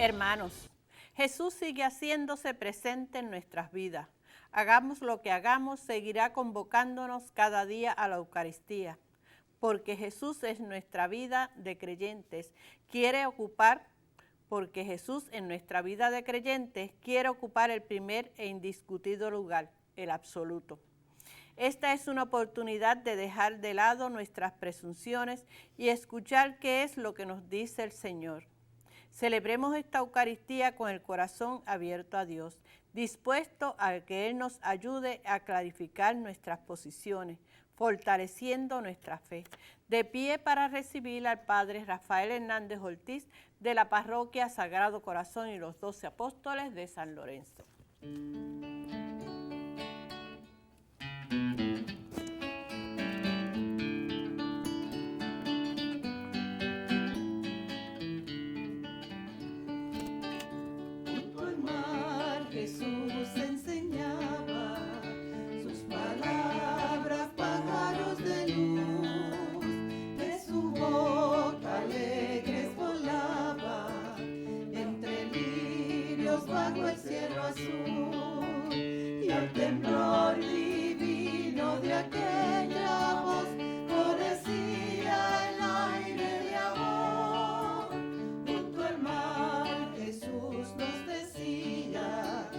Hermanos, Jesús sigue haciéndose presente en nuestras vidas. Hagamos lo que hagamos, seguirá convocándonos cada día a la Eucaristía, porque Jesús es nuestra vida de creyentes. Porque Jesús en nuestra vida de creyentes quiere ocupar el primer e indiscutido lugar, el absoluto. Esta es una oportunidad de dejar de lado nuestras presunciones y escuchar qué es lo que nos dice el Señor. Celebremos esta Eucaristía con el corazón abierto a Dios, dispuesto a que Él nos ayude a clarificar nuestras posiciones, fortaleciendo nuestra fe. De pie para recibir al Padre Rafael Hernández Ortiz de la Parroquia Sagrado Corazón y los 12 Apóstoles de San Lorenzo. Bajo el cielo azul y el temblor divino de aquella voz florecía el aire de amor. Junto al mar Jesús nos decía,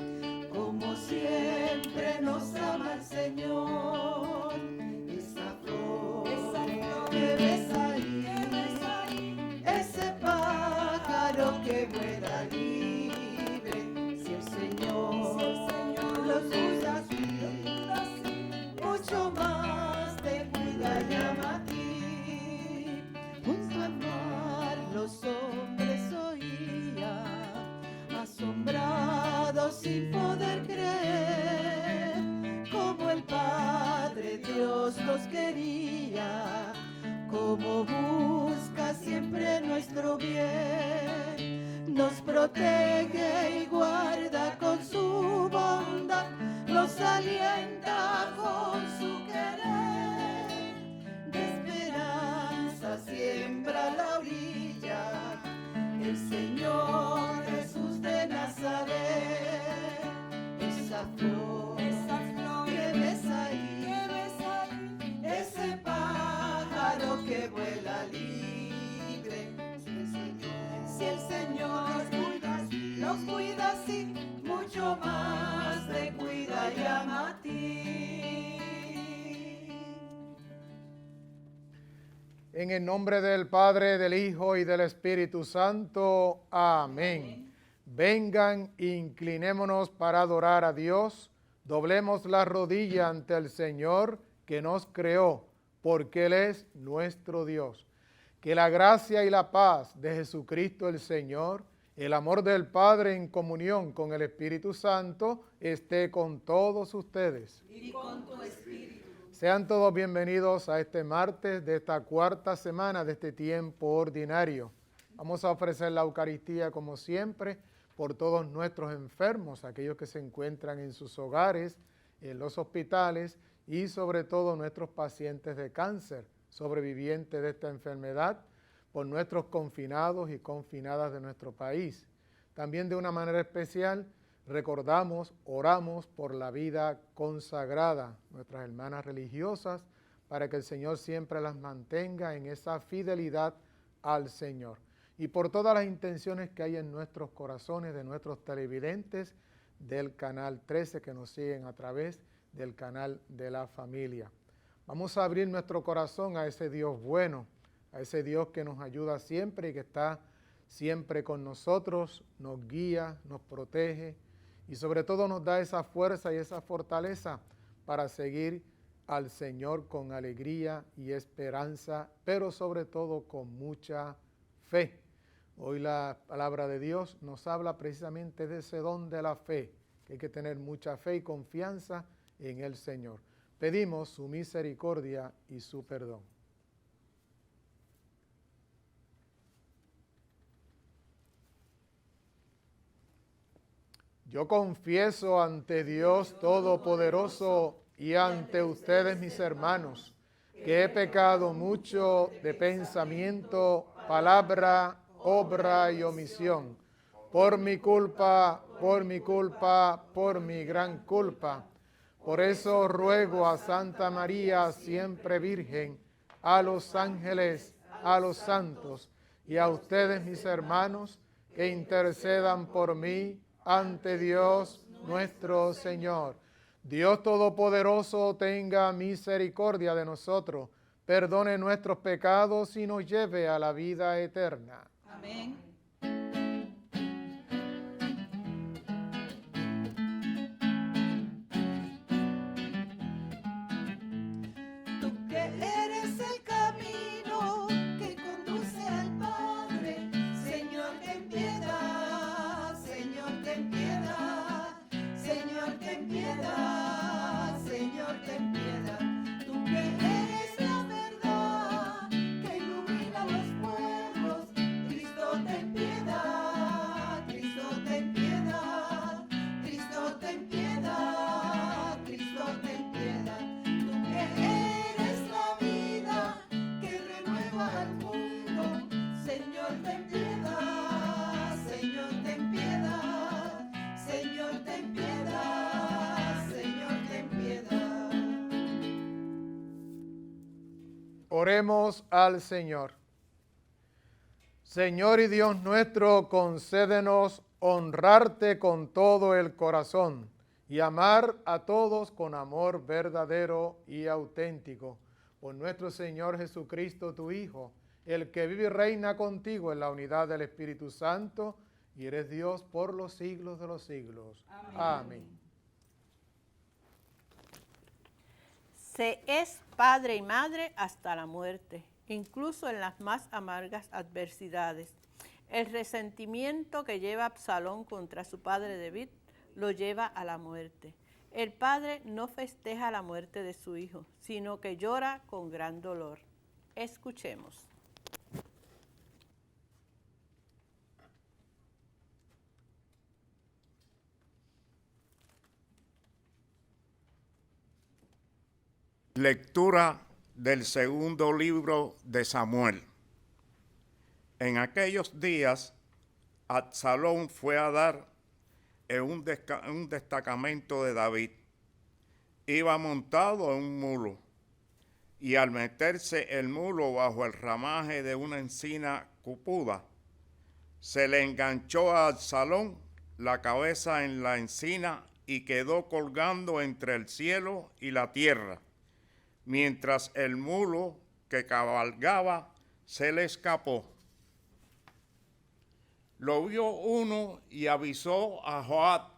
como siempre nos ama el Señor. Esa flor que ves ahí, ese pájaro que vuela libre. Mucho más te cuida y ama a ti. Junto al mar los hombres oían, asombrados sin poder creer, como el Padre Dios los quería, como busca siempre nuestro bien, nos protege y guarda con su bondad, nos alienta con su querer, de esperanza siembra la orilla, el Señor Jesús de Nazaret. Esa flor que ves ahí, ese pájaro que vuela libre, si el Señor los cuida así, mucho más te cuida y ama a ti. En el nombre del Padre, del Hijo y del Espíritu Santo. Amén. Vengan, inclinémonos para adorar a Dios. Doblemos la rodilla ante el Señor que nos creó, porque Él es nuestro Dios. Que la gracia y la paz de Jesucristo el Señor, el amor del Padre en comunión con el Espíritu Santo esté con todos ustedes. Y con tu espíritu. Sean todos bienvenidos a este martes de esta cuarta semana de este tiempo ordinario. Vamos a ofrecer la Eucaristía como siempre por todos nuestros enfermos, aquellos que se encuentran en sus hogares, en los hospitales y sobre todo nuestros pacientes de cáncer, sobrevivientes de esta enfermedad, por nuestros confinados y confinadas de nuestro país. También de una manera especial recordamos, oramos por la vida consagrada, nuestras hermanas religiosas, para que el Señor siempre las mantenga en esa fidelidad al Señor. Y por todas las intenciones que hay en nuestros corazones, de nuestros televidentes, del canal 13 que nos siguen a través del canal de la familia. Vamos a abrir nuestro corazón a ese Dios bueno, a ese Dios que nos ayuda siempre y que está siempre con nosotros, nos guía, nos protege y sobre todo nos da esa fuerza y esa fortaleza para seguir al Señor con alegría y esperanza, pero sobre todo con mucha fe. Hoy la palabra de Dios nos habla precisamente de ese don de la fe, que hay que tener mucha fe y confianza en el Señor. Pedimos su misericordia y su perdón. Yo confieso ante Dios Todopoderoso y ante ustedes, mis hermanos, que he pecado mucho de pensamiento, palabra, obra y omisión, por mi culpa, por mi culpa, por mi gran culpa. Por eso ruego a Santa María, siempre Virgen, a los ángeles, a los santos y a ustedes, mis hermanos, que intercedan por mí ante Dios nuestro Señor. Dios Todopoderoso tenga misericordia de nosotros, perdone nuestros pecados y nos lleve a la vida eterna. Amén. Tú que eres el camino que conduce al Padre, Señor, ten piedad, Señor, ten piedad, Señor, ten piedad, Señor, ten piedad. Tú que eres la verdad que ilumina los pueblos, Cristo, ten piedad, Cristo, ten piedad, Cristo, ten piedad, Cristo, ten piedad. Tú que eres la vida que renueva al mundo, Señor, ten piedad, Señor, ten piedad, Señor, ten piedad, Señor, ten piedad. Oremos al Señor. Señor y Dios nuestro, concédenos honrarte con todo el corazón y amar a todos con amor verdadero y auténtico. Por nuestro Señor Jesucristo, tu Hijo, el que vive y reina contigo en la unidad del Espíritu Santo, y eres Dios por los siglos de los siglos. Amén. Se es padre y madre hasta la muerte, incluso en las más amargas adversidades. El resentimiento que lleva Absalón contra su padre David lo lleva a la muerte. El padre no festeja la muerte de su hijo, sino que llora con gran dolor. Escuchemos. Lectura del segundo libro de Samuel. En aquellos días, Absalón fue a dar en un destacamento de David. Iba montado en un mulo, y al meterse el mulo bajo el ramaje de una encina cupuda, se le enganchó a Absalón la cabeza en la encina y quedó colgando entre el cielo y la tierra, mientras el mulo que cabalgaba se le escapó. Lo vio uno y avisó a Joab: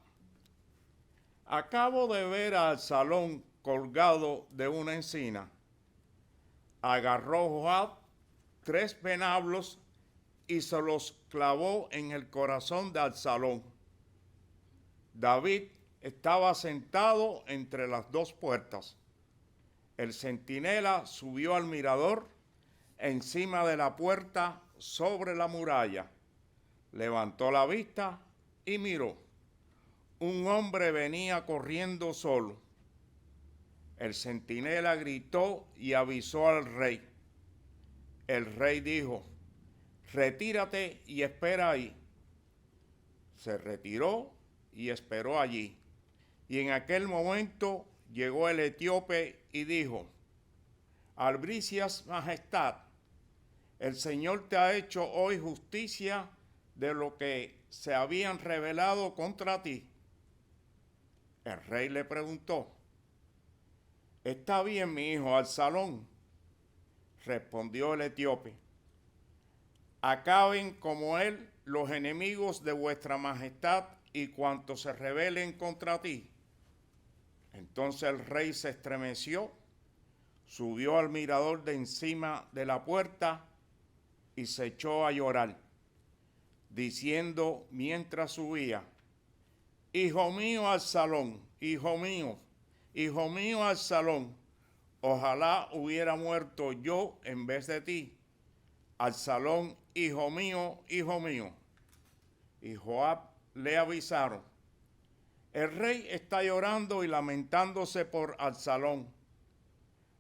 acabo de ver a Absalón colgado de una encina. Agarró Joab 3 venablos y se los clavó en el corazón de Absalón. David estaba sentado entre las 2 puertas. El centinela subió al mirador encima de la puerta sobre la muralla. Levantó la vista y miró. Un hombre venía corriendo solo. El centinela gritó y avisó al rey. El rey dijo: retírate y espera ahí. Se retiró y esperó allí. Y en aquel momento llegó el etíope y dijo: albricias, majestad, el Señor te ha hecho hoy justicia de lo que se habían revelado contra ti. El rey le preguntó: ¿está bien mi hijo Absalón? Respondió el etíope: acaben como él los enemigos de vuestra majestad y cuantos se rebelen contra ti. Entonces el rey se estremeció, subió al mirador de encima de la puerta y se echó a llorar, diciendo mientras subía: hijo mío Absalón, hijo mío Absalón, ojalá hubiera muerto yo en vez de ti. Absalón, hijo mío, hijo mío. Y Joab le avisaron: el rey está llorando y lamentándose por Absalón.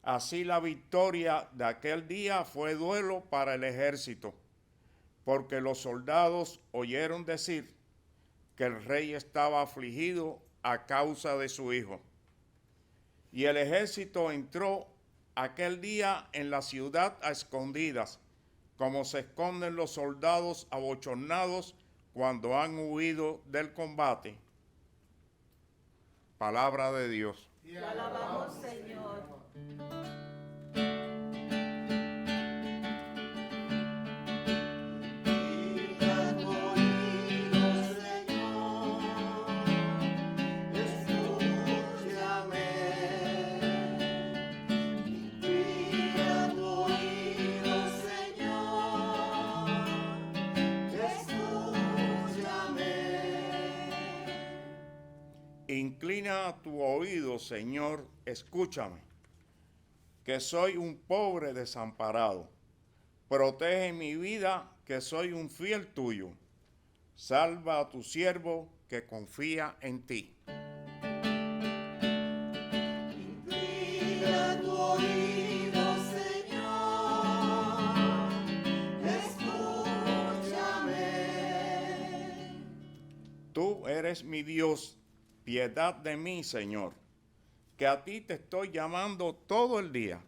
Así la victoria de aquel día fue duelo para el ejército, porque los soldados oyeron decir: que el rey estaba afligido a causa de su hijo. Y el ejército entró aquel día en la ciudad a escondidas, como se esconden los soldados abochornados cuando han huido del combate. Palabra de Dios. Te alabamos, Señor. Inclina tu oído, Señor, escúchame, que soy un pobre desamparado. Protege mi vida, que soy un fiel tuyo. Salva a tu siervo que confía en ti. Inclina tu oído, Señor, escúchame. Tú eres mi Dios, piedad de mí, Señor, que a ti te estoy llamando todo el día.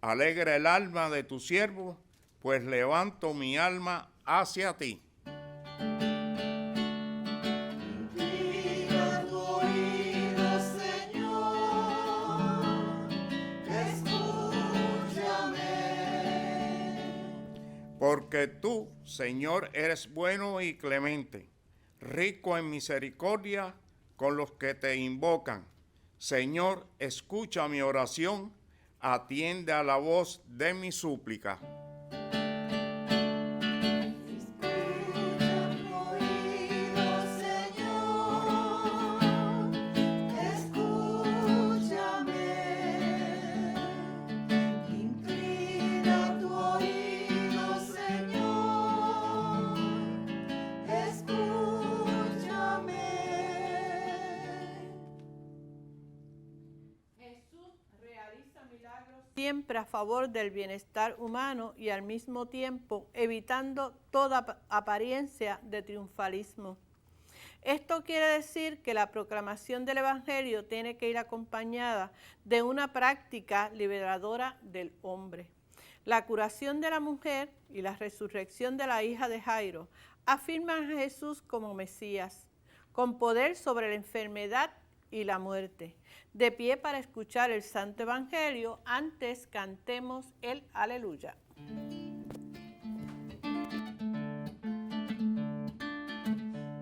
Alegra el alma de tu siervo, pues levanto mi alma hacia ti. Inclina tu oído, Señor, escúchame. Porque tú, Señor, eres bueno y clemente, rico en misericordia con los que te invocan. Señor, escucha mi oración, atiende a la voz de mi súplica. Escucha tu oído, Señor, escúchame. Inclina tu oído, Señor, escúchame. Jesús realiza milagros siempre a favor del bienestar humano y al mismo tiempo evitando toda apariencia de triunfalismo. Esto quiere decir que la proclamación del Evangelio tiene que ir acompañada de una práctica liberadora del hombre. La curación de la mujer y la resurrección de la hija de Jairo afirman a Jesús como Mesías, con poder sobre la enfermedad y la muerte. De pie para escuchar el Santo Evangelio, antes cantemos el Aleluya.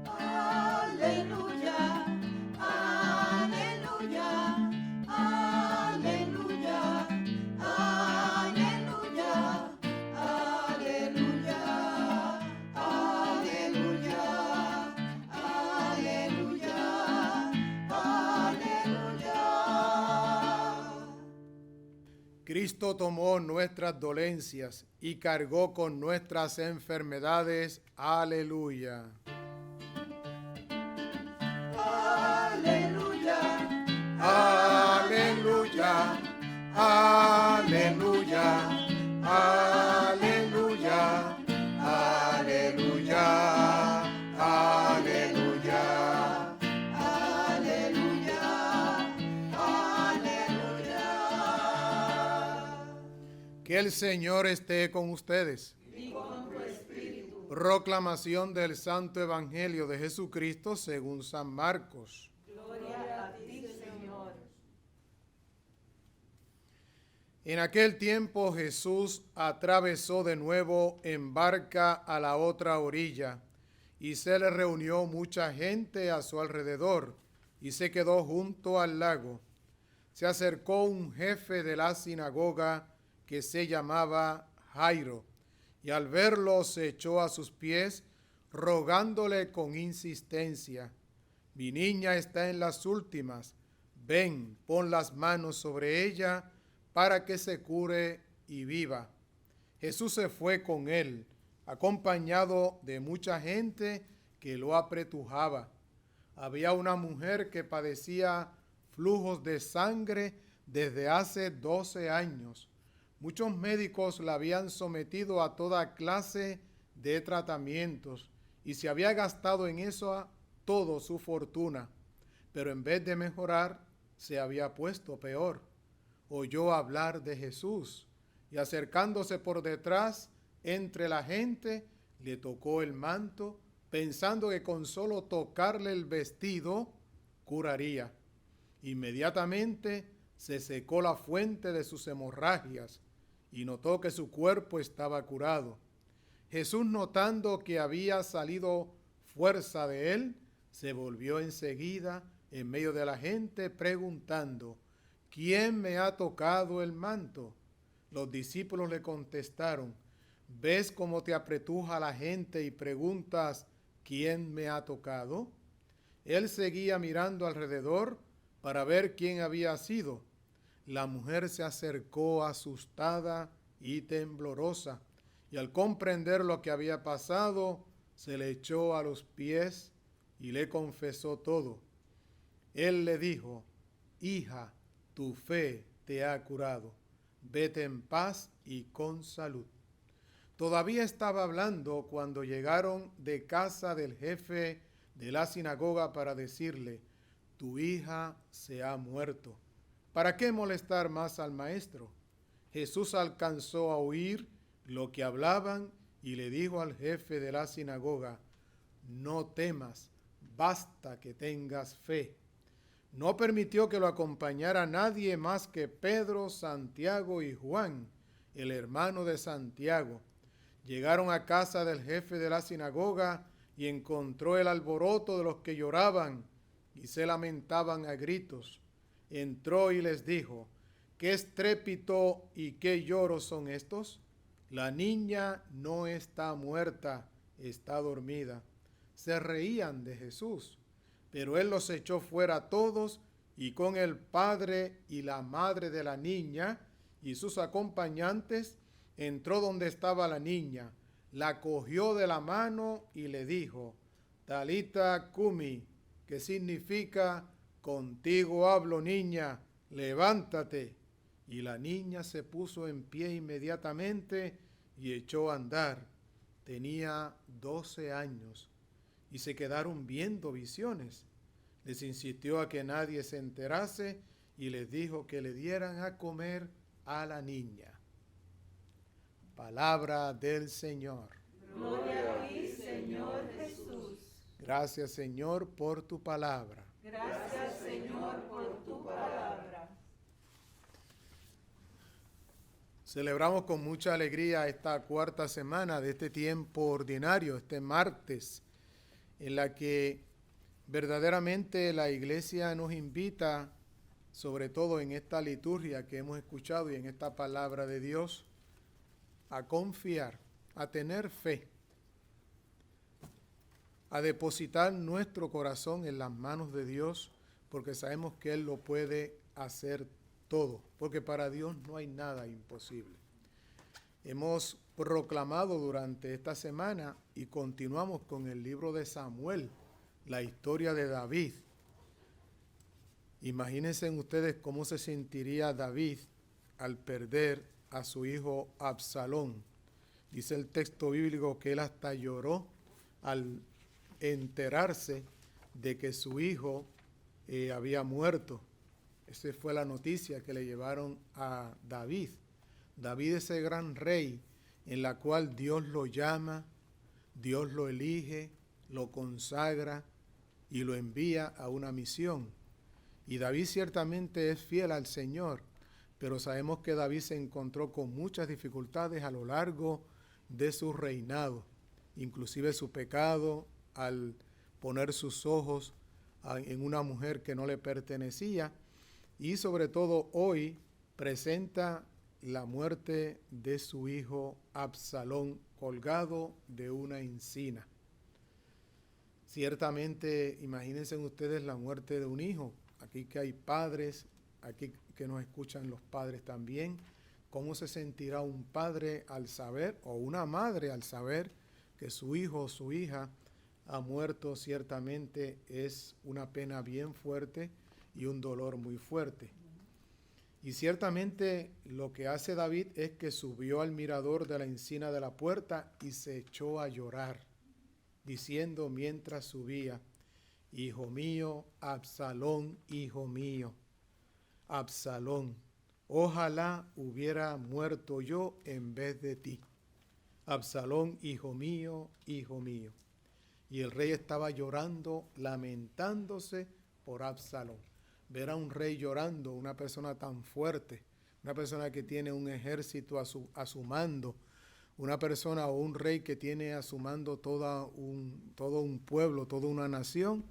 Aleluya, aleluya, aleluya, aleluya, aleluya, aleluya, aleluya, aleluya. Cristo tomó nuestras dolencias y cargó con nuestras enfermedades. Aleluya. Aleluya, Aleluya, aleluya, aleluya, aleluya, aleluya. aleluya, Que el Señor esté con ustedes. y con tu espíritu. Proclamación del Santo Evangelio de Jesucristo según San Marcos. Gloria a ti, Señor. En aquel tiempo Jesús atravesó de nuevo en barca a la otra orilla, y se le reunió mucha gente a su alrededor, y se quedó junto al lago. Se acercó un jefe de la sinagoga que se llamaba Jairo, y al verlo se echó a sus pies, rogándole con insistencia: mi niña está en las últimas, ven, pon las manos sobre ella para que se cure y viva. Jesús se fue con él, acompañado de mucha gente que lo apretujaba. Había una mujer que padecía flujos de sangre desde hace 12 años. Muchos médicos la habían sometido a toda clase de tratamientos y se había gastado en eso todo su fortuna, pero en vez de mejorar, se había puesto peor. Oyó hablar de Jesús y acercándose por detrás entre la gente, le tocó el manto, pensando que con solo tocarle el vestido curaría. Inmediatamente se secó la fuente de sus hemorragias y notó que su cuerpo estaba curado. Jesús, notando que había salido fuerza de él, se volvió enseguida en medio de la gente preguntando: ¿quién me ha tocado el manto? Los discípulos le contestaron: ¿ves cómo te apretuja la gente y preguntas quién me ha tocado? Él seguía mirando alrededor para ver quién había sido. La mujer se acercó asustada y temblorosa, y al comprender lo que había pasado, se le echó a los pies y le confesó todo. Él le dijo: hija, tu fe te ha curado. Vete en paz y con salud. Todavía estaba hablando cuando llegaron de casa del jefe de la sinagoga para decirle: tu hija se ha muerto. ¿Para qué molestar más al maestro? Jesús alcanzó a oír lo que hablaban y le dijo al jefe de la sinagoga: no temas, basta que tengas fe. No permitió que lo acompañara nadie más que Pedro, Santiago y Juan, el hermano de Santiago. Llegaron a casa del jefe de la sinagoga y encontró el alboroto de los que lloraban y se lamentaban a gritos. Entró y les dijo: ¿qué estrépito y qué lloros son estos? La niña no está muerta, está dormida. Se reían de Jesús, pero él los echó fuera a todos y con el padre y la madre de la niña y sus acompañantes entró donde estaba la niña, la cogió de la mano y le dijo: Talita cumi, que significa contigo hablo, niña, levántate. Y la niña se puso en pie inmediatamente y echó a andar. Tenía 12 años y se quedaron viendo visiones. Les insistió a que nadie se enterase y les dijo que le dieran a comer a la niña. Palabra del Señor. Gloria a ti, Señor Jesús. Gracias, Señor, por tu palabra. Gracias, Señor, por tu palabra. Celebramos con mucha alegría esta cuarta semana de este tiempo ordinario, este martes, en la que verdaderamente la Iglesia nos invita, sobre todo en esta liturgia que hemos escuchado y en esta palabra de Dios, a confiar, a tener fe, a depositar nuestro corazón en las manos de Dios, porque sabemos que Él lo puede hacer todo, porque para Dios no hay nada imposible. Hemos proclamado durante esta semana y continuamos con el libro de Samuel, la historia de David. Imagínense ustedes cómo se sentiría David al perder a su hijo Absalón. Dice el texto bíblico que él hasta lloró al enterarse de que su hijo había muerto. Esa fue la noticia que le llevaron a David. David, ese gran rey en la cual Dios lo llama, Dios lo elige, lo consagra y lo envía a una misión. Y David ciertamente es fiel al Señor, pero sabemos que David se encontró con muchas dificultades a lo largo de su reinado, inclusive su pecado al poner sus ojos en una mujer que no le pertenecía, y sobre todo hoy presenta la muerte de su hijo Absalón colgado de una encina. Ciertamente, imagínense ustedes la muerte de un hijo. Aquí que hay padres, aquí que nos escuchan los padres también, ¿cómo se sentirá un padre al saber, o una madre al saber, que su hijo o su hija ha muerto? Ciertamente es una pena bien fuerte y un dolor muy fuerte. Y ciertamente lo que hace David es que subió al mirador de la encina de la puerta y se echó a llorar, diciendo mientras subía: hijo mío, Absalón, hijo mío, Absalón, ojalá hubiera muerto yo en vez de ti. Absalón, hijo mío, hijo mío. Y el rey estaba llorando, lamentándose por Absalón. Ver a un rey llorando, una persona tan fuerte, una persona que tiene un ejército a su mando, una persona o un rey que tiene a su mando todo un pueblo, toda una nación,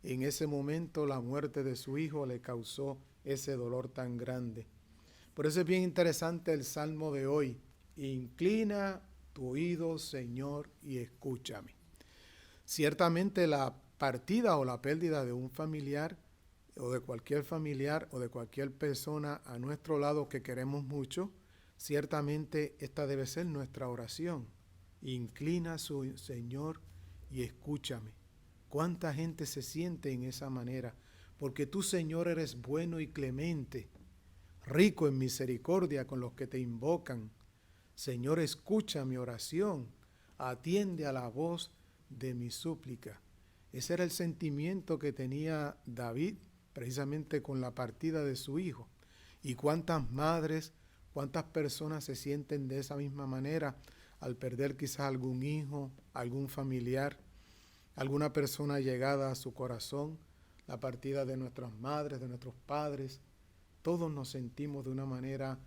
en ese momento la muerte de su hijo le causó ese dolor tan grande. Por eso es bien interesante el salmo de hoy. Inclina tu oído, Señor, y escúchame. Ciertamente la partida o la pérdida de un familiar o de cualquier familiar o de cualquier persona a nuestro lado que queremos mucho, ciertamente esta debe ser nuestra oración. Inclina su Señor y escúchame. ¿Cuánta gente se siente en esa manera? Porque tú, Señor, eres bueno y clemente, rico en misericordia con los que te invocan. Señor, escucha mi oración, atiende a la voz de mi súplica. Ese era el sentimiento que tenía David precisamente con la partida de su hijo. Y cuántas madres, cuántas personas se sienten de esa misma manera al perder quizás algún hijo, algún familiar, alguna persona llegada a su corazón, la partida de nuestras madres, de nuestros padres. Todos nos sentimos de una manera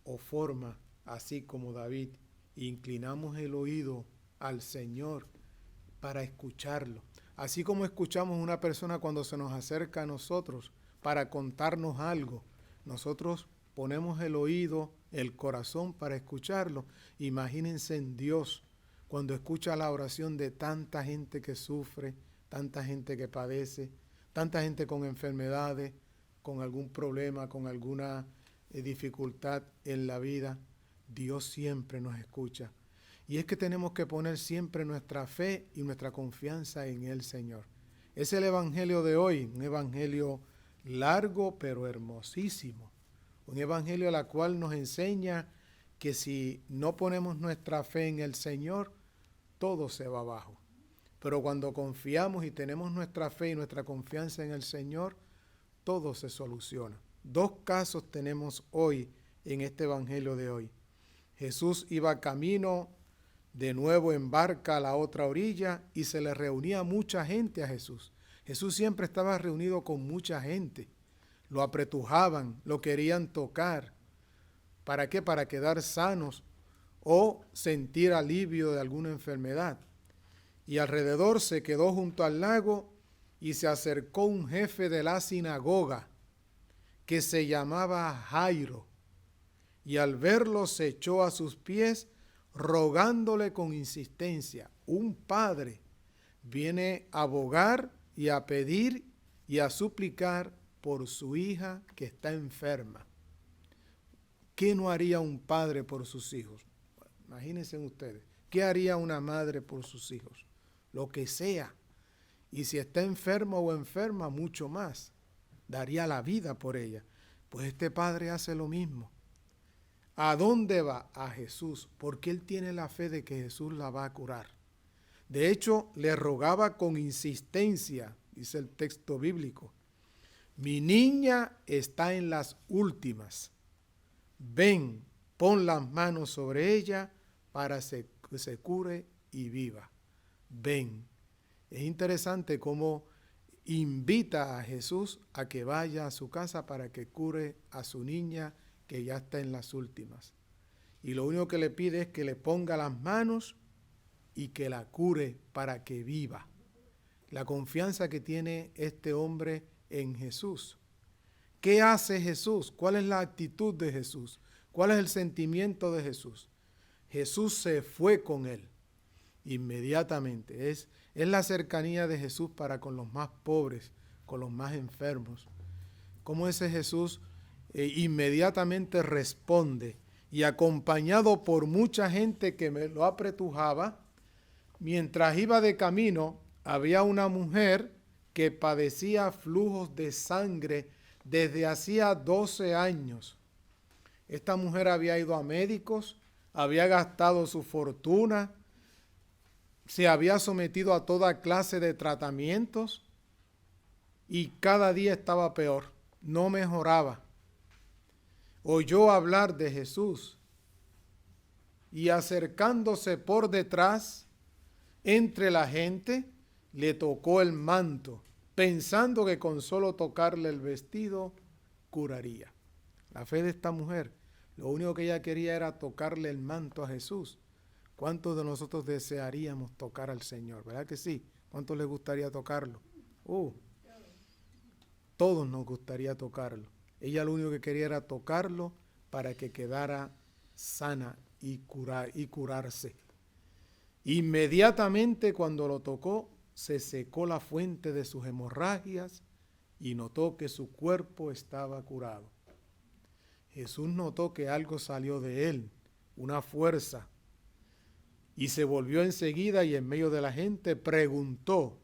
o forma, así como David, inclinamos el oído al Señor para escucharlo. Así como escuchamos a una persona cuando se nos acerca a nosotros para contarnos algo, nosotros ponemos el oído, el corazón para escucharlo. Imagínense en Dios cuando escucha la oración de tanta gente que sufre, tanta gente que padece, tanta gente con enfermedades, con algún problema, con alguna dificultad en la vida. Dios siempre nos escucha. Y es que tenemos que poner siempre nuestra fe y nuestra confianza en el Señor. Es el evangelio de hoy, un evangelio largo pero hermosísimo. Un evangelio al cual nos enseña que si no ponemos nuestra fe en el Señor, todo se va abajo. Pero cuando confiamos y tenemos nuestra fe y nuestra confianza en el Señor, todo se soluciona. Dos casos tenemos hoy en este evangelio de hoy. Jesús iba camino de nuevo en barca a la otra orilla y se le reunía mucha gente a Jesús. Jesús siempre estaba reunido con mucha gente. Lo apretujaban, lo querían tocar. ¿Para qué? Para quedar sanos o sentir alivio de alguna enfermedad. Y alrededor se quedó junto al lago y se acercó un jefe de la sinagoga que se llamaba Jairo. Y al verlo se echó a sus pies rogándole con insistencia. Un padre viene a bogar y a pedir y a suplicar por su hija que está enferma. ¿Qué no haría un padre por sus hijos? Imagínense ustedes. ¿Qué haría una madre por sus hijos? Lo que sea. Y si está enfermo o enferma, mucho más. Daría la vida por ella. Pues este padre hace lo mismo. ¿A dónde va? A Jesús, porque él tiene la fe de que Jesús la va a curar. De hecho, le rogaba con insistencia, dice el texto bíblico, mi niña está en las últimas. Ven, pon las manos sobre ella para que se cure y viva. Ven. Es interesante cómo invita a Jesús a que vaya a su casa para que cure a su niña que ya está en las últimas. Y lo único que le pide es que le ponga las manos y que la cure para que viva. La confianza que tiene este hombre en Jesús. ¿Qué hace Jesús? ¿Cuál es la actitud de Jesús? ¿Cuál es el sentimiento de Jesús? Jesús se fue con él inmediatamente. Es la cercanía de Jesús para con los más pobres, con los más enfermos. ¿Cómo ese Jesús inmediatamente responde? Y acompañado por mucha gente que me lo apretujaba, mientras iba de camino, había una mujer que padecía flujos de sangre desde hacía 12 años. Esta mujer había ido a médicos, había gastado su fortuna, se había sometido a toda clase de tratamientos, y cada día estaba peor, no mejoraba. Oyó hablar de Jesús y acercándose por detrás entre la gente, le tocó el manto, pensando que con solo tocarle el vestido curaría. La fe de esta mujer, lo único que ella quería era tocarle el manto a Jesús. ¿Cuántos de nosotros desearíamos tocar al Señor? ¿Verdad que sí? ¿Cuántos les gustaría tocarlo? Todos nos gustaría tocarlo. Ella lo único que quería era tocarlo para que quedara sana y curarse. Inmediatamente cuando lo tocó, se secó la fuente de sus hemorragias y notó que su cuerpo estaba curado. Jesús notó que algo salió de él, una fuerza, y se volvió enseguida y en medio de la gente preguntó,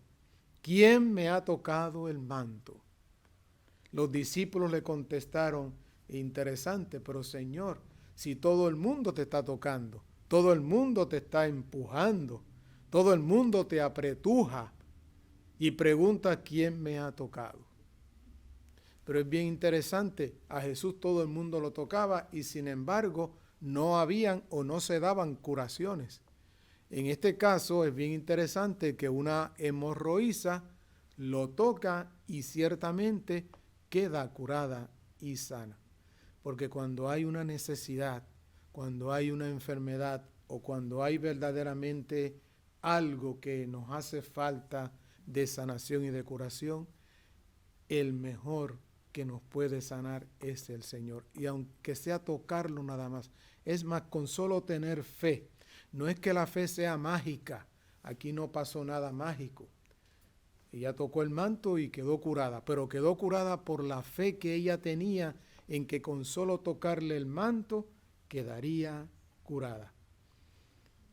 ¿quién me ha tocado el manto? Los discípulos le contestaron, interesante, pero Señor, si todo el mundo te está tocando, todo el mundo te está empujando, todo el mundo te apretuja y pregunta quién me ha tocado. Pero es bien interesante, a Jesús todo el mundo lo tocaba y sin embargo no habían o no se daban curaciones. En este caso es bien interesante que una hemorroísa lo toca y ciertamente queda curada y sana. Porque cuando hay una necesidad, cuando hay una enfermedad o cuando hay verdaderamente algo que nos hace falta de sanación y de curación, el mejor que nos puede sanar es el Señor. Y aunque sea tocarlo nada más, es más, con solo tener fe. No es que la fe sea mágica, aquí no pasó nada mágico. Ella tocó el manto y quedó curada, pero quedó curada por la fe que ella tenía en que con solo tocarle el manto quedaría curada.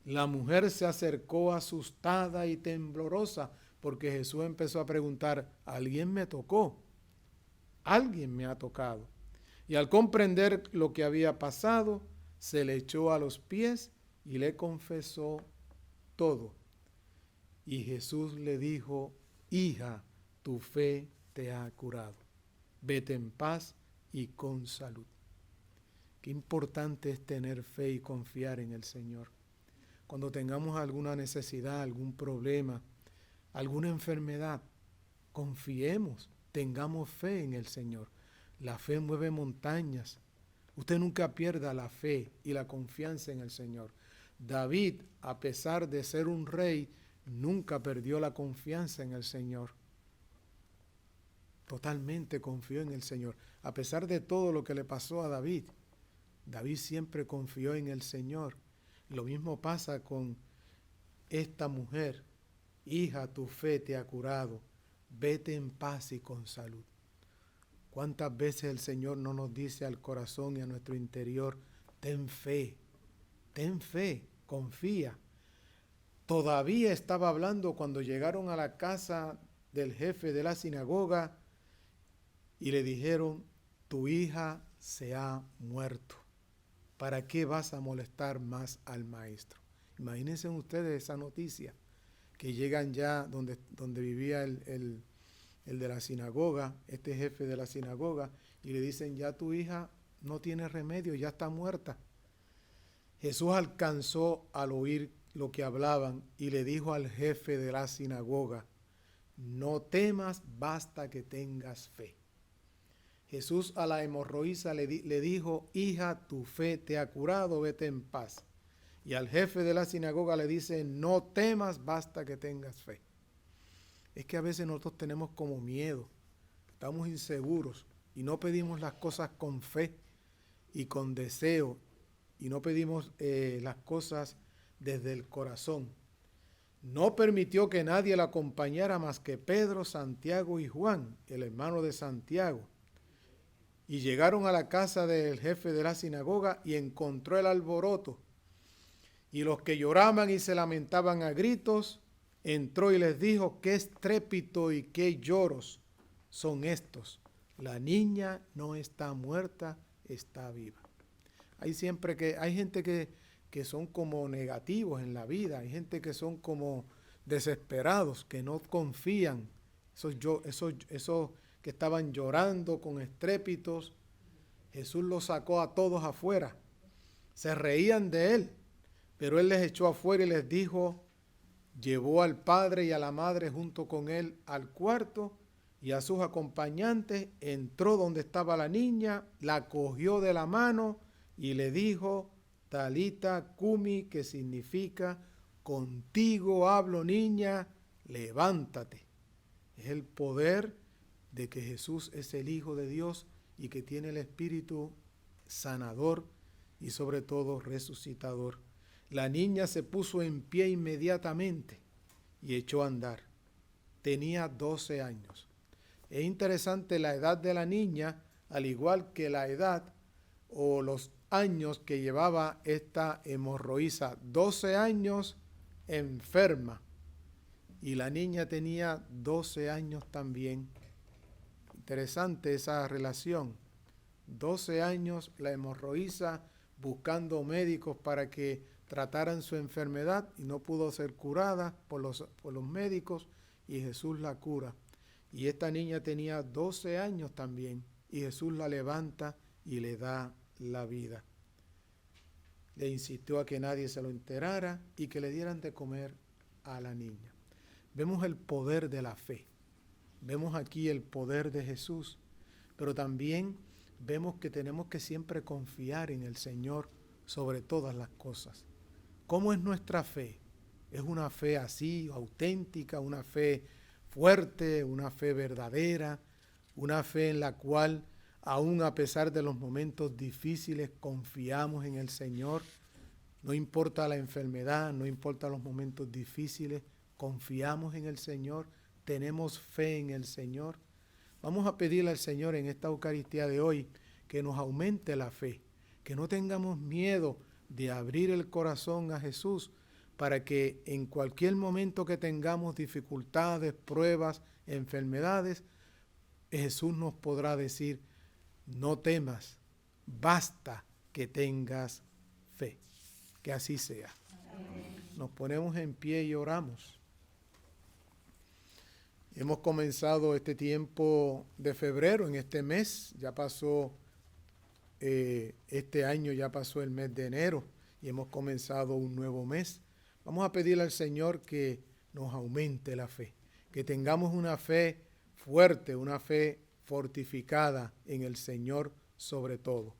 La mujer se acercó asustada y temblorosa porque Jesús empezó a preguntar, ¿alguien me tocó? Alguien me ha tocado. Y al comprender lo que había pasado, se le echó a los pies y le confesó todo. Y Jesús le dijo, hija, tu fe te ha curado. Vete en paz y con salud. Qué importante es tener fe y confiar en el Señor. Cuando tengamos alguna necesidad, algún problema, alguna enfermedad, confiemos, tengamos fe en el Señor. La fe mueve montañas. Usted nunca pierda la fe y la confianza en el Señor. David, a pesar de ser un rey, nunca perdió la confianza en el Señor. Totalmente confió en el Señor. A pesar de todo lo que le pasó a David, David siempre confió en el Señor. Lo mismo pasa con esta mujer. Hija, tu fe te ha curado. Vete en paz y con salud. ¿Cuántas veces el Señor no nos dice al corazón y a nuestro interior, ten fe, confía? Todavía estaba hablando cuando llegaron a la casa del jefe de la sinagoga y le dijeron, tu hija se ha muerto. ¿Para qué vas a molestar más al maestro? Imagínense ustedes esa noticia, que llegan ya donde vivía el de la sinagoga, este jefe de la sinagoga, y le dicen, ya tu hija no tiene remedio, ya está muerta. Jesús alcanzó al oír lo que hablaban y le dijo al jefe de la sinagoga, no temas, basta que tengas fe. Jesús a la hemorroísa le dijo, hija, tu fe te ha curado, vete en paz. Y al jefe de la sinagoga le dice, no temas, basta que tengas fe. Es que a veces nosotros tenemos como miedo, estamos inseguros y no pedimos las cosas con fe y con deseo y no pedimos las cosas desde el corazón. No permitió que nadie la acompañara más que Pedro, Santiago y Juan, el hermano de Santiago. Y llegaron a la casa del jefe de la sinagoga y encontró el alboroto. Y los que lloraban y se lamentaban a gritos, entró y les dijo, qué estrépito y qué lloros son estos. La niña no está muerta, está viva. Hay gente que son como negativos en la vida, hay gente que son como desesperados, que no confían esos que estaban llorando con estrépitos, Jesús los sacó a todos afuera. Se reían de él, pero él les echó afuera y les dijo, llevó al padre y a la madre junto con él al cuarto y a sus acompañantes, entró donde estaba la niña, la cogió de la mano y le dijo, Talita Cumi, que significa, contigo hablo niña, levántate. Es el poder de que Jesús es el Hijo de Dios y que tiene el Espíritu sanador y sobre todo resucitador. La niña se puso en pie inmediatamente y echó a andar. Tenía 12 años. Es interesante la edad de la niña, al igual que la edad o los años que llevaba esta hemorroísa. 12 años enferma. Y la niña tenía 12 años también. Interesante esa relación. 12 años la hemorroísa buscando médicos para que trataran su enfermedad y no pudo ser curada por los médicos y Jesús la cura. Y esta niña tenía 12 años también y Jesús la levanta y le da la vida. Le insistió a que nadie se lo enterara y que le dieran de comer a la niña. Vemos el poder de la fe. Vemos aquí el poder de Jesús, pero también vemos que tenemos que siempre confiar en el Señor sobre todas las cosas. ¿Cómo es nuestra fe? ¿Es una fe así, auténtica, una fe fuerte, una fe verdadera, una fe en la cual, aún a pesar de los momentos difíciles, confiamos en el Señor? No importa la enfermedad, no importa los momentos difíciles, confiamos en el Señor, tenemos fe en el Señor. Vamos a pedirle al Señor en esta Eucaristía de hoy que nos aumente la fe, que no tengamos miedo de abrir el corazón a Jesús para que en cualquier momento que tengamos dificultades, pruebas, enfermedades, Jesús nos podrá decir, no temas, basta que tengas fe. Que así sea. Amén. Nos ponemos en pie y oramos. Hemos comenzado este tiempo de febrero, en este mes, ya pasó, este año ya pasó el mes de enero y hemos comenzado un nuevo mes. Vamos a pedirle al Señor que nos aumente la fe, que tengamos una fe fuerte, una fe fortificada en el Señor sobre todo.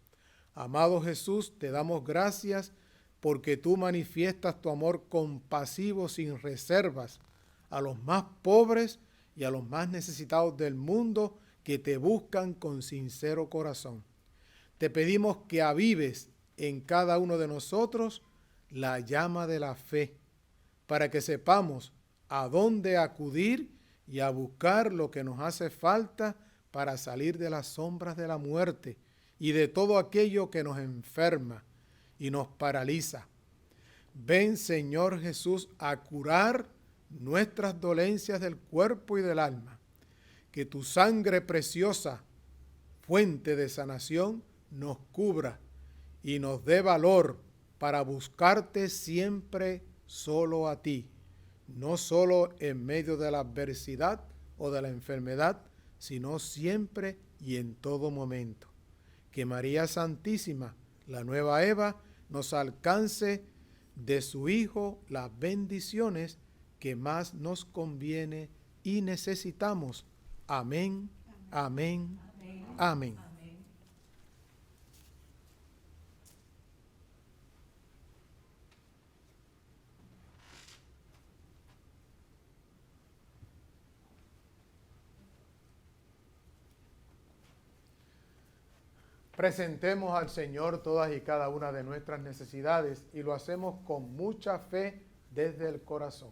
Amado Jesús, te damos gracias porque tú manifiestas tu amor compasivo sin reservas a los más pobres y a los más necesitados del mundo que te buscan con sincero corazón. Te pedimos que avives en cada uno de nosotros la llama de la fe, para que sepamos a dónde acudir y a buscar lo que nos hace falta para salir de las sombras de la muerte y de todo aquello que nos enferma y nos paraliza. Ven, Señor Jesús, a curar nuestras dolencias del cuerpo y del alma. Que tu sangre preciosa, fuente de sanación, nos cubra y nos dé valor para buscarte siempre solo a ti, no solo en medio de la adversidad o de la enfermedad, sino siempre y en todo momento. Que María Santísima, la nueva Eva, nos alcance de su Hijo las bendiciones que más nos conviene y necesitamos. Amén, amén, amén. Amén. Presentemos al Señor todas y cada una de nuestras necesidades y lo hacemos con mucha fe desde el corazón.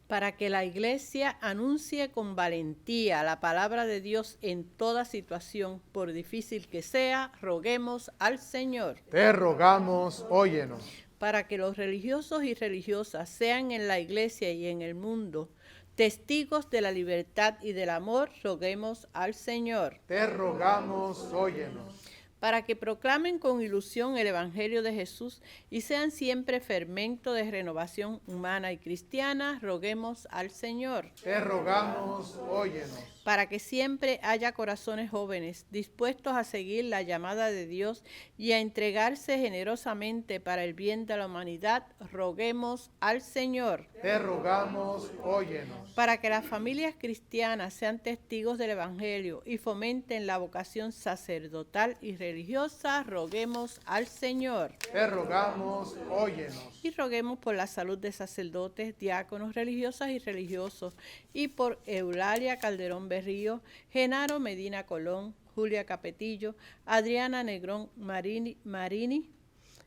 Para que la Iglesia anuncie con valentía la palabra de Dios en toda situación, por difícil que sea, roguemos al Señor. Te rogamos, óyenos. Para que los religiosos y religiosas sean en la Iglesia y en el mundo testigos de la libertad y del amor, roguemos al Señor. Te rogamos, óyenos. para que proclamen con ilusión el Evangelio de Jesús y sean siempre fermento de renovación humana y cristiana, roguemos al Señor. Te rogamos, óyenos. Para que siempre haya corazones jóvenes dispuestos a seguir la llamada de Dios y a entregarse generosamente para el bien de la humanidad, roguemos al Señor. Te rogamos, óyenos. Para que las familias cristianas sean testigos del Evangelio y fomenten la vocación sacerdotal y religiosa, roguemos al Señor. Te rogamos, óyenos. Y roguemos por la salud de sacerdotes, diáconos, religiosas y religiosos, y por Eulalia Calderón Berrío, Genaro Medina Colón, Julia Capetillo, Adriana Negrón Marini,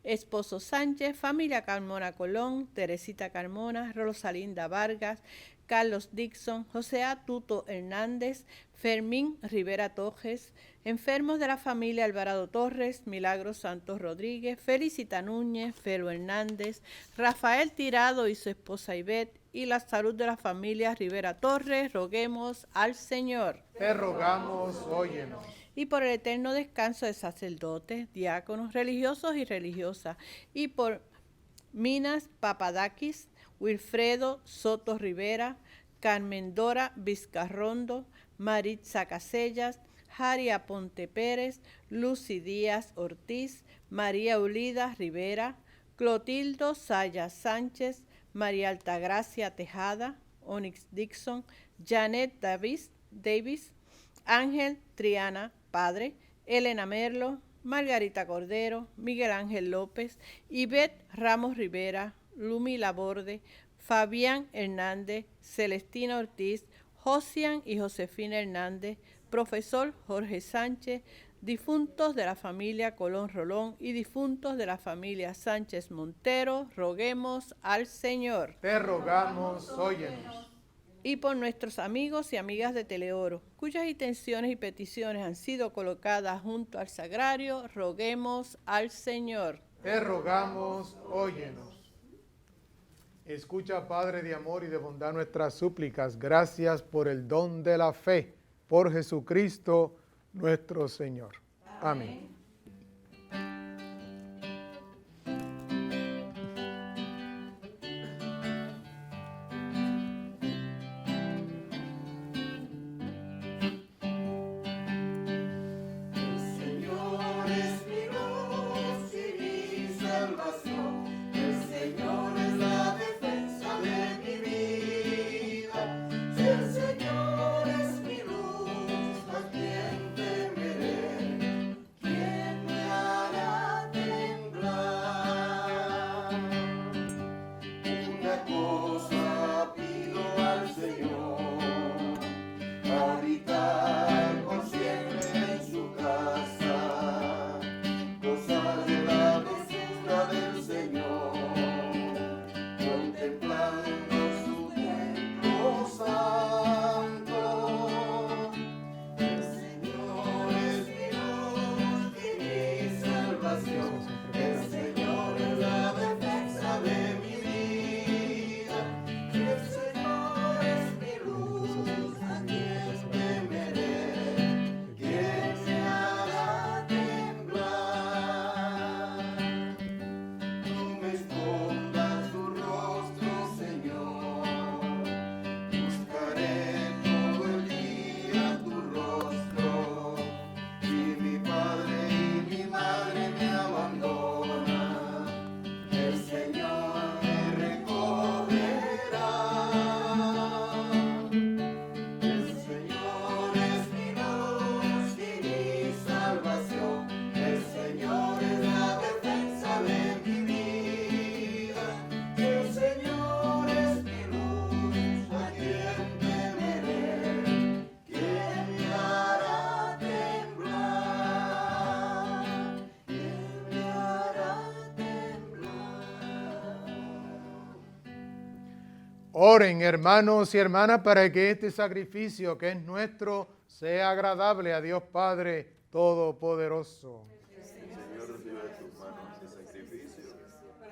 Esposo Sánchez, familia Carmona Colón, Teresita Carmona, Rosalinda Vargas, Carlos Dixon, José A. Tuto Hernández, Fermín Rivera Tojes, enfermos de la familia Alvarado Torres, Milagros Santos Rodríguez, Felicita Núñez, Felo Hernández, Rafael Tirado y su esposa Ivette, y la salud de la familia Rivera Torres, roguemos al Señor. Te rogamos, óyenos. Y por el eterno descanso de sacerdotes, diáconos, religiosos y religiosas, y por Minas Papadakis, Wilfredo Soto Rivera, Carmen Dora Vizcarrondo, Maritza Casellas, Jaria Ponte Pérez, Lucy Díaz Ortiz, María Ulida Rivera, Clotildo Saya Sánchez, María Altagracia Tejada, Onyx Dixon, Janet Davis, Ángel Triana Padre, Elena Merlo, Margarita Cordero, Miguel Ángel López, Ivette Ramos Rivera, Lumi Laborde, Fabián Hernández, Celestina Ortiz, Josian y Josefina Hernández, profesor Jorge Sánchez, difuntos de la familia Colón Rolón y difuntos de la familia Sánchez Montero, roguemos al Señor. Te rogamos, óyenos. Y por nuestros amigos y amigas de Teleoro, cuyas intenciones y peticiones han sido colocadas junto al sagrario, roguemos al Señor. Te rogamos, óyenos. Escucha, Padre de amor y de bondad, nuestras súplicas. Gracias por el don de la fe, por Jesucristo nuestro Señor. Amén. Oren, hermanos y hermanas, para que este sacrificio que es nuestro sea agradable a Dios Padre Todopoderoso. Señor, recibe de tus manos este sacrificio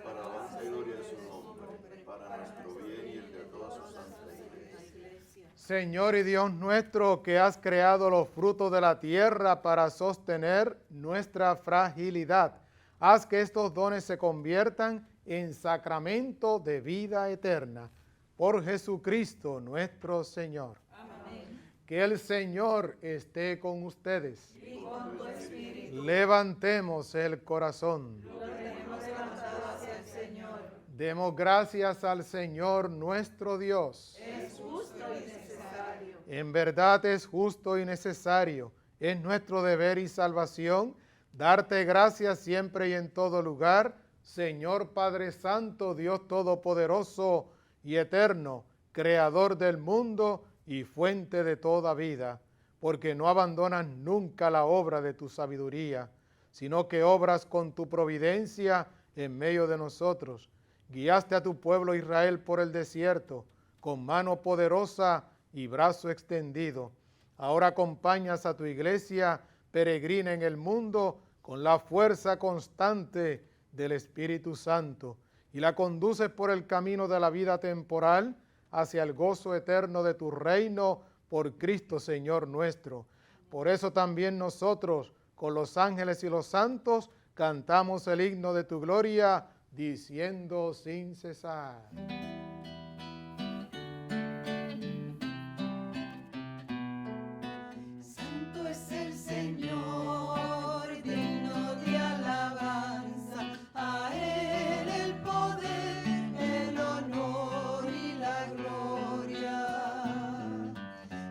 para alabanza y gloria de su nombre, para nuestro bien y el de toda su santa iglesia. Señor y Dios nuestro, que has creado los frutos de la tierra para sostener nuestra fragilidad, haz que estos dones se conviertan en sacramento de vida eterna. Por Jesucristo nuestro Señor. Amén. Que el Señor esté con ustedes. Y con tu espíritu. Levantemos el corazón. Lo tenemos levantado hacia el Señor. Demos gracias al Señor nuestro Dios. Es justo y necesario. En verdad es justo y necesario. Es nuestro deber y salvación darte gracias siempre y en todo lugar, Señor Padre Santo, Dios Todopoderoso y Eterno, Creador del mundo y fuente de toda vida, porque no abandonas nunca la obra de tu sabiduría, sino que obras con tu providencia en medio de nosotros. Guiaste a tu pueblo Israel por el desierto, con mano poderosa y brazo extendido. Ahora acompañas a tu iglesia peregrina en el mundo con la fuerza constante del Espíritu Santo y la conduces por el camino de la vida temporal hacia el gozo eterno de tu reino por Cristo Señor nuestro. Por eso también nosotros, con los ángeles y los santos, cantamos el himno de tu gloria, diciendo sin cesar. Santo es el Señor, digno de alabanza, a Él el poder, el honor y la gloria.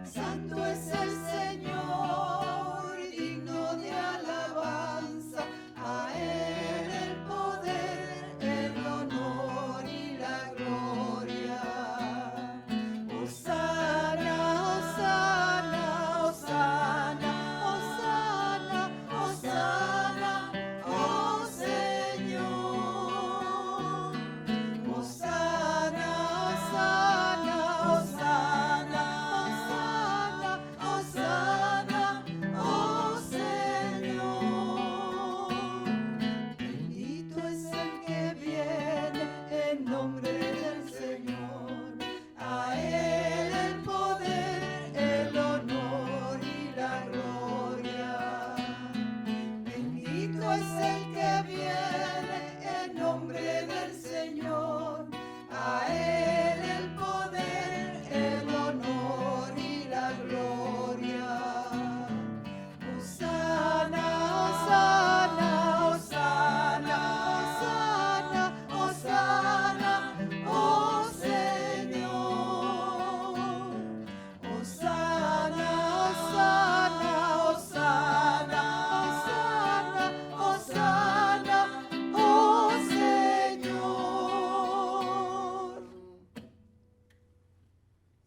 Santo es el Señor, digno de alabanza, a Él el poder, el honor y la gloria. Hosana, hosana, hosana, hosana, hosana, oh Señor. Hosana, hosana, hosana, hosana, hosana, oh Señor. Bendito es el que viene en nombre del Señor. A Él el poder, el honor y la gloria. Bendito es el que viene en nombre del Señor. A Él el poder, el honor y la gloria. Hosana, hosana, hosana, hosana, hosana, oh Señor. Hosana, hosana, hosana, hosana, hosana, oh Señor.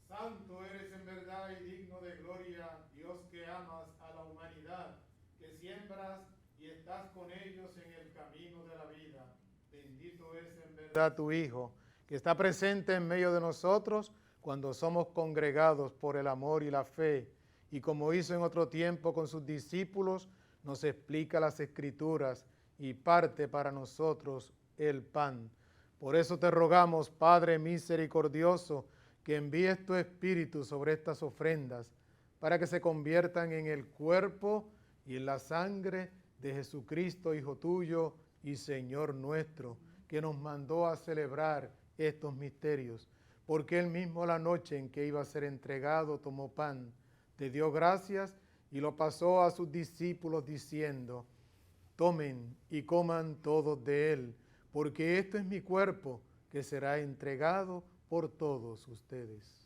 Santo eres en verdad y digno de gloria, Dios que amas a la humanidad, que siembras y estás con ellos en el camino de la vida. Bendito es en verdad tu Hijo, que está presente en medio de nosotros cuando somos congregados por el amor y la fe, y como hizo en otro tiempo con sus discípulos, nos explica las Escrituras y parte para nosotros el pan. Por eso te rogamos, Padre misericordioso, que envíes tu Espíritu sobre estas ofrendas, para que se conviertan en el cuerpo y en la sangre de Jesucristo, Hijo tuyo y Señor nuestro, que nos mandó a celebrar estos misterios. Porque Él mismo la noche en que iba a ser entregado tomó pan, te dio gracias y lo pasó a sus discípulos diciendo: tomen y coman todos de él, porque esto es mi cuerpo que será entregado por todos ustedes.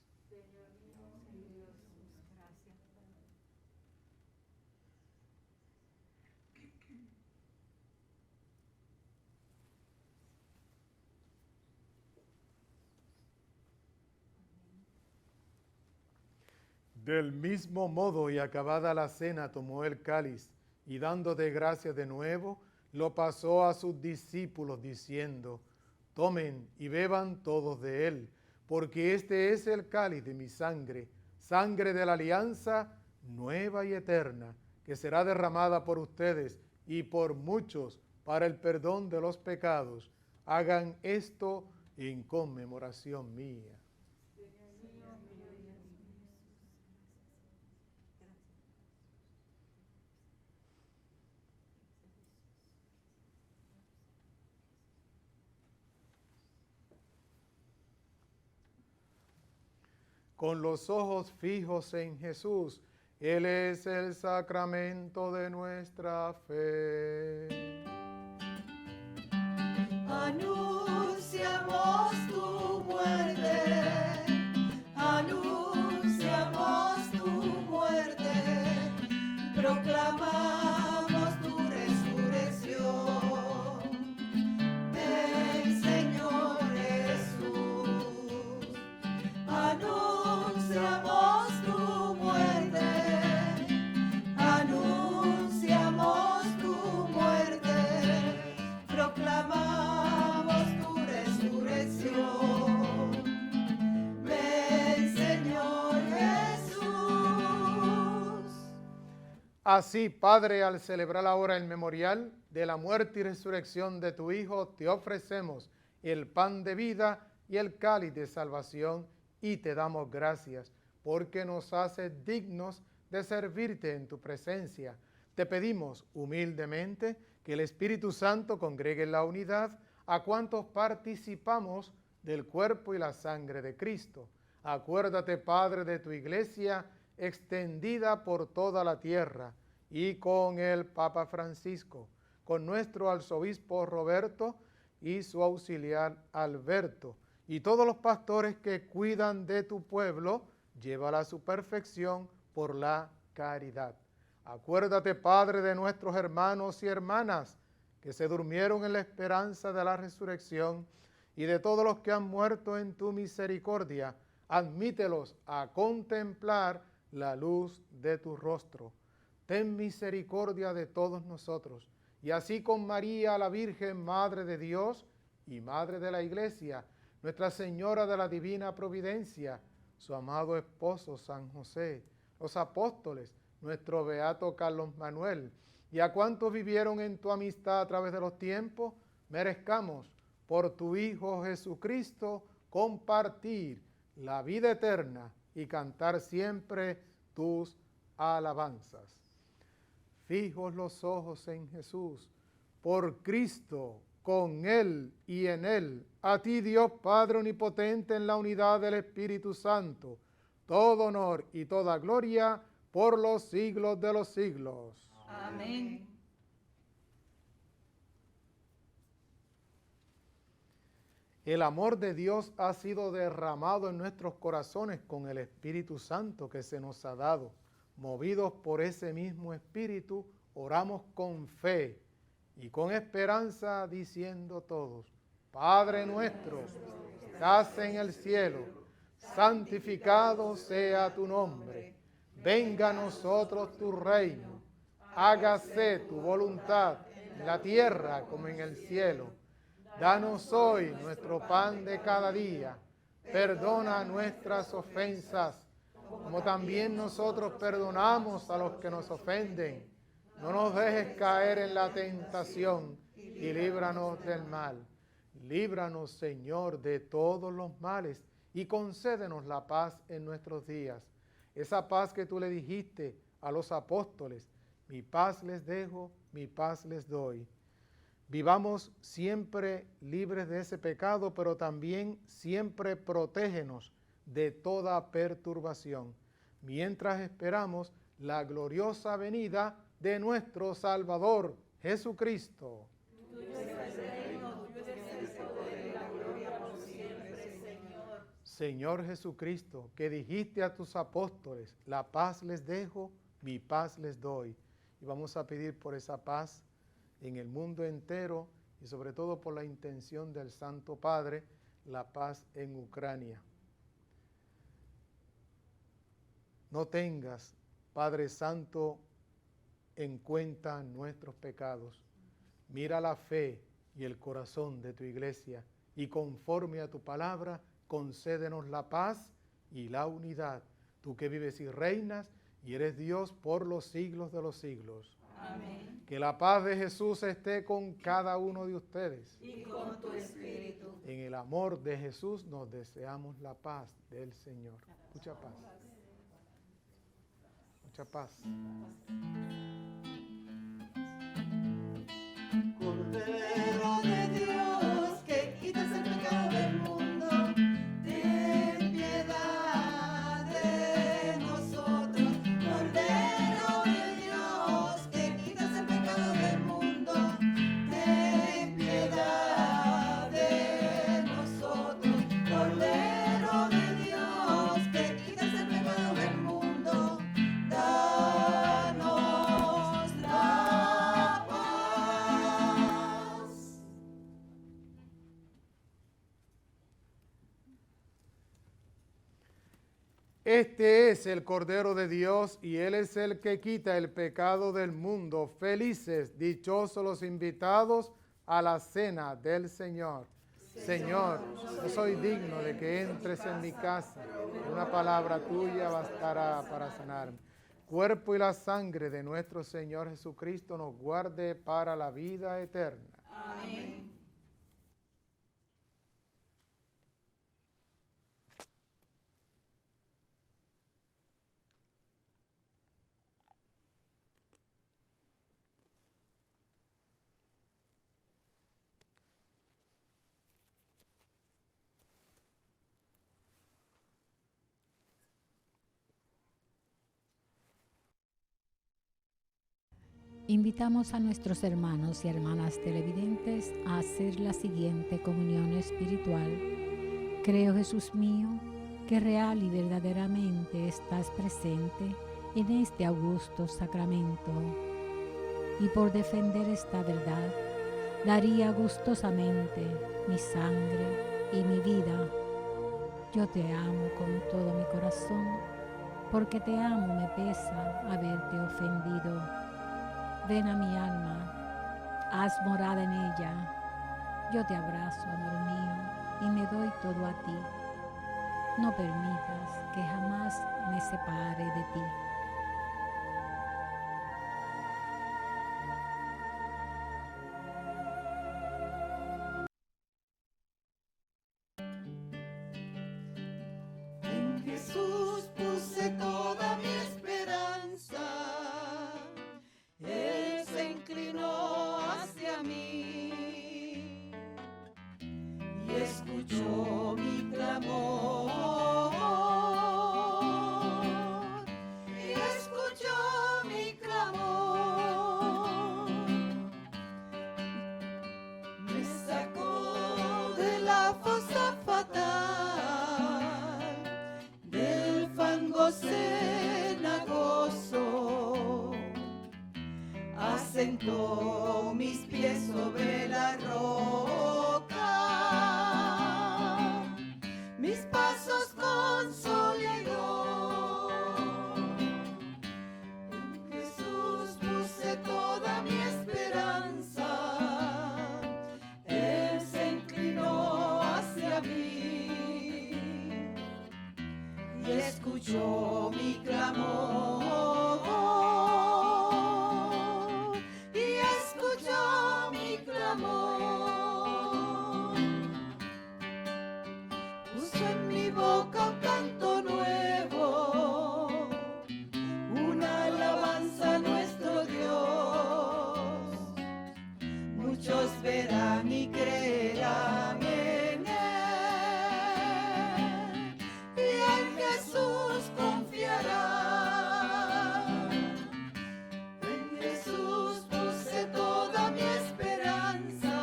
Del mismo modo, y acabada la cena, tomó el cáliz, y dándote gracias de nuevo, lo pasó a sus discípulos, diciendo: tomen y beban todos de él, porque este es el cáliz de mi sangre, sangre de la alianza nueva y eterna, que será derramada por ustedes y por muchos para el perdón de los pecados. Hagan esto en conmemoración mía. con los ojos fijos en Jesús. Él es el sacramento de nuestra fe. Anunciamos tu muerte, anunciamos tu muerte, proclamamos tu resurrección. Ven, Señor Jesús, anunciamos tu muerte, anunciamos tu muerte, proclamamos tu resurrección. Ven, Señor Jesús. Así, Padre, al celebrar ahora el memorial de la muerte y resurrección de tu Hijo, te ofrecemos el pan de vida y el cáliz de salvación y te damos gracias porque nos haces dignos de servirte en tu presencia. Te pedimos humildemente que el Espíritu Santo congregue en la unidad a cuantos participamos del cuerpo y la sangre de Cristo. Acuérdate, Padre, de tu iglesia extendida por toda la tierra y con el Papa Francisco, con nuestro arzobispo Roberto y su auxiliar Alberto, y todos los pastores que cuidan de tu pueblo, llévala a su perfección por la caridad. Acuérdate, Padre, de nuestros hermanos y hermanas que se durmieron en la esperanza de la resurrección y de todos los que han muerto en tu misericordia. Admítelos a contemplar la luz de tu rostro. Ten misericordia de todos nosotros, y así con María, la Virgen, Madre de Dios y Madre de la Iglesia, Nuestra Señora de la Divina Providencia, su amado esposo San José, los apóstoles, nuestro beato Carlos Manuel, y a cuantos vivieron en tu amistad a través de los tiempos, merezcamos por tu Hijo Jesucristo compartir la vida eterna y cantar siempre tus alabanzas. Fijos los ojos en Jesús, por Cristo, con Él y en Él, a ti Dios Padre Omnipotente en la unidad del Espíritu Santo, todo honor y toda gloria por los siglos de los siglos. Amén. El amor de Dios ha sido derramado en nuestros corazones con el Espíritu Santo que se nos ha dado. Movidos por ese mismo Espíritu, oramos con fe y con esperanza diciendo todos: Padre nuestro, que estás en el cielo, santificado sea tu nombre. Venga a nosotros tu reino. Hágase tu voluntad en la tierra como en el cielo. Danos hoy nuestro pan de cada día. Perdona nuestras ofensas, como también nosotros perdonamos a los que nos ofenden. No nos dejes caer en la tentación y líbranos del mal. Líbranos, Señor, de todos los males y concédenos la paz en nuestros días. Esa paz que tú le dijiste a los apóstoles: mi paz les dejo, mi paz les doy. Vivamos siempre libres de ese pecado, pero también siempre protégenos de toda perturbación, mientras esperamos la gloriosa venida de nuestro Salvador Jesucristo. Señor Jesucristo, que dijiste a tus apóstoles: la paz les dejo, mi paz les doy. Y vamos a pedir por esa paz en el mundo entero y sobre todo por la intención del Santo Padre, la paz en Ucrania. No tengas, Padre Santo, en cuenta nuestros pecados. Mira la fe y el corazón de tu iglesia y conforme a tu palabra, concédenos la paz y la unidad. Tú que vives y reinas y eres Dios por los siglos de los siglos. Amén. Que la paz de Jesús esté con cada uno de ustedes. Y con tu espíritu. En el amor de Jesús nos deseamos la paz del Señor. Mucha paz. Mucha paz. Cordero de Dios, que quitas el pecado del mundo, ten piedad Este es el Cordero de Dios y Él es el que quita el pecado del mundo. Felices, dichosos los invitados a la cena del Señor. Señor, yo soy digno de que entres en mi casa. Una palabra tuya bastará para sanarme. Cuerpo y la sangre de nuestro Señor Jesucristo nos guarde para la vida eterna. Amén. Invitamos a nuestros hermanos y hermanas televidentes a hacer la siguiente comunión espiritual. Creo, Jesús mío, que real y verdaderamente estás presente en este augusto sacramento. Y por defender esta verdad, daría gustosamente mi sangre y mi vida. Yo te amo con todo mi corazón, porque te amo me pesa haberte ofendido. Ven a mi alma, haz morada en ella. Yo te abrazo, amor mío, y me doy todo a ti. No permitas que jamás me separe de ti. En Jesús puse toda mi esperanza. Él se inclinó hacia mí y escuchó mi clamor. Y escuchó mi clamor. Me sacó de la fosa fatal, del fango cenagoso. Asentó mis pies sobre la roca, mis pasos consolidó. En Jesús puse toda mi esperanza. Él se inclinó hacia mí y escuchó mi clamor. Puso en mi boca un canto nuevo, una alabanza a nuestro Dios. Muchos verán y creerán en Él, y en Jesús confiarán. En Jesús puse toda mi esperanza.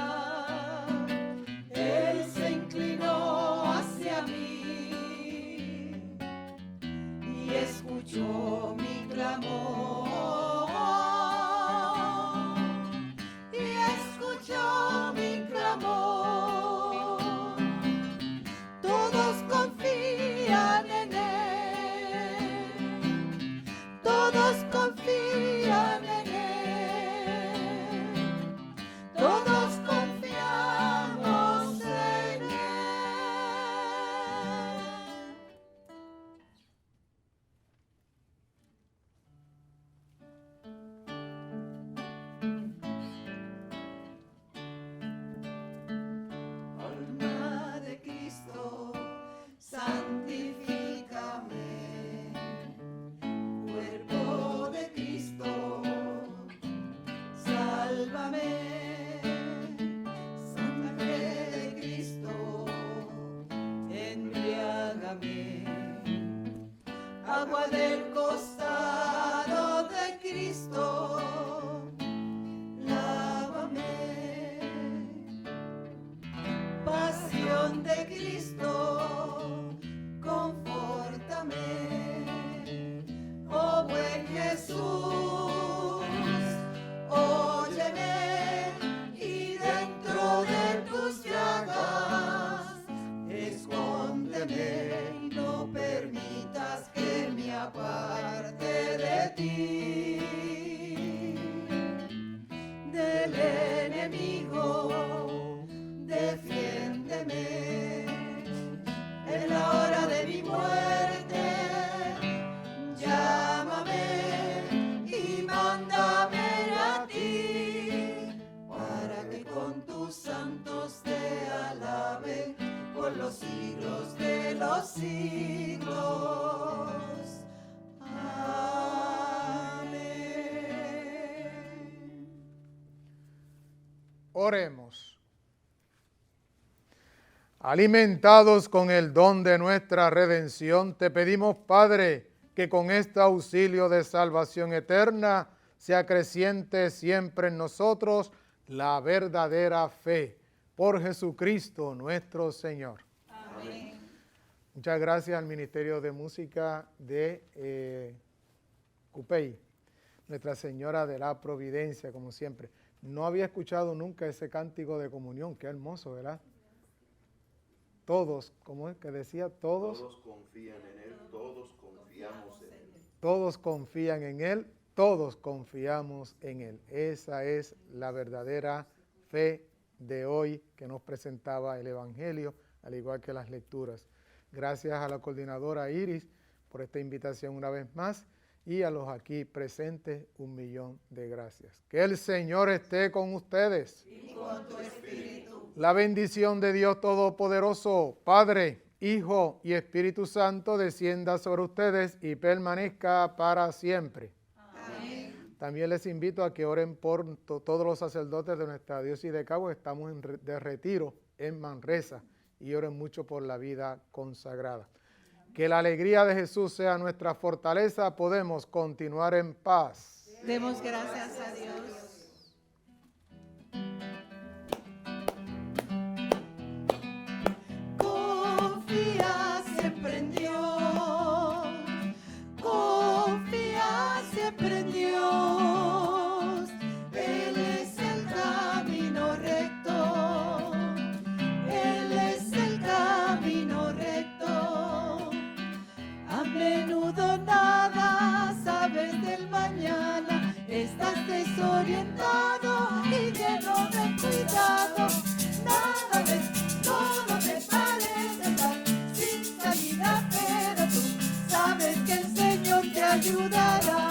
Él se inclinó hacia mí y escuchó mi clamor. Y escuchó mi clamor. Todos confían en Él. Todos confían en Él. Todos confiamos en Él. Alma de Cristo, santifícame. Cuerpo de Cristo, sálvame. Sangre de Cristo, embriágame. Agua del costado de Cristo, lávame. Pasión de Cristo, confórtame. Oh buen Jesús, óyeme, y dentro de tus llagas escóndeme y no permitas que aparte de ti. Del enemigo, defiéndeme. En la hora de mi muerte, llámame y mándame a ti, para que con tus santos te alabe por los siglos de los siglos. Amén. Oremos. Alimentados con el don de nuestra redención, te pedimos, Padre, que con este auxilio de salvación eterna se acreciente siempre en nosotros la verdadera fe. Por Jesucristo nuestro Señor. Amén. Muchas gracias al Ministerio de Música de Cupey, Nuestra Señora de la Providencia, como siempre. No había escuchado nunca ese cántico de comunión, qué hermoso, ¿verdad? Todos, ¿cómo es que decía? Todos confían en Él, todos confiamos en Él. Todos confían en Él, todos confiamos en Él. Esa es la verdadera fe de hoy que nos presentaba el Evangelio, al igual que las lecturas. Gracias a la coordinadora Iris por esta invitación una vez más y a los aquí presentes, 1.000.000 de gracias. Que el Señor esté con ustedes. Y con tu espíritu. La bendición de Dios Todopoderoso, Padre, Hijo y Espíritu Santo, descienda sobre ustedes y permanezca para siempre. Amén. También les invito a que oren por todos los sacerdotes de nuestra diócesis de Cabo. Estamos de retiro en Manresa y oren mucho por la vida consagrada. Que la alegría de Jesús sea nuestra fortaleza. Podemos continuar en paz. Demos gracias a Dios. Confía siempre en Dios. Confía siempre en Dios. Él es el camino recto. Él es el camino recto. A menudo nada sabes del mañana. Estás desorientado y lleno de cuidado. Nada ves, todo te parece estar sin salida, pero tú sabes que el Señor te ayudará.